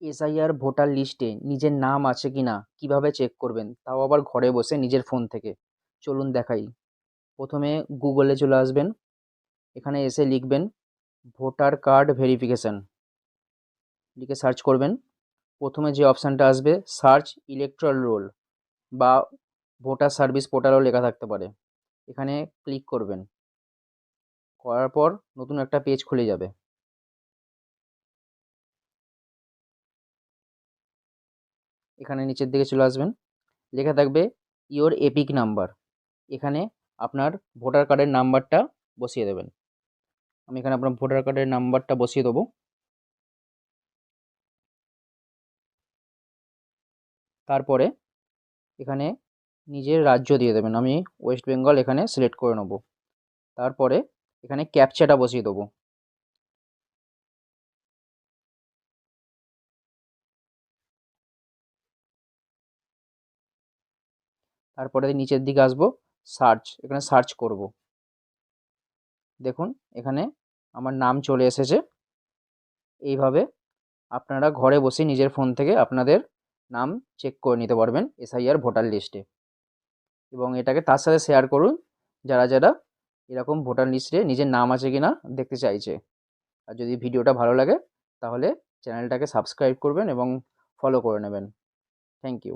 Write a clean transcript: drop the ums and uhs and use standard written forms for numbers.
SIR voter লিস্টে নিজের নাম আছে কি না কীভাবে চেক করবেন, তাও আবার ঘরে বসে নিজের ফোন থেকে। চলুন দেখাই। প্রথমে গুগলে চলে আসবেন। এখানে এসে লিখবেন ভোটার কার্ড ভেরিফিকেশান, লিখে সার্চ করবেন। প্রথমে যে অপশানটা আসবে সার্চ ইলেকট্রাল রোল বা ভোটার সার্ভিস পোর্টালও লেখা থাকতে পারে, এখানে ক্লিক করবেন। করার পর নতুন একটা পেজ খুলে যাবে। এখানে নিচের দিকে চলে আসবেন, লেখা থাকবে ইওর এপিক নাম্বার। এখানে আপনার ভোটার কার্ডের নাম্বারটা বসিয়ে দেবেন। আমি এখানে আপনার ভোটার কার্ডের নাম্বারটা বসিয়ে দেবো। তারপরে এখানে নিজের রাজ্য দিয়ে দেবেন। আমি ওয়েস্ট বেঙ্গল এখানে সিলেক্ট করে নেব। তারপরে এখানে ক্যাপচাটা বসিয়ে দেবো। তারপরে নিচের দিকে আসবো, সার্চ, এখানে সার্চ করব। দেখুন এখানে আমার নাম চলে এসেছে। এইভাবে আপনারা ঘরে বসে নিজের ফোন থেকে আপনাদের নাম চেক করে নিতে পারবেন এসআইআর ভোটার লিস্টে, এবং এটাকে তার সাথে শেয়ার করুন যারা যারা এরকম ভোটার লিস্টে নিজের নাম আছে কি না দেখতে চাইছে। আর যদি ভিডিওটা ভালো লাগে তাহলে চ্যানেলটাকে সাবস্ক্রাইব করবেন এবং ফলো করে নেবেন। Thank you.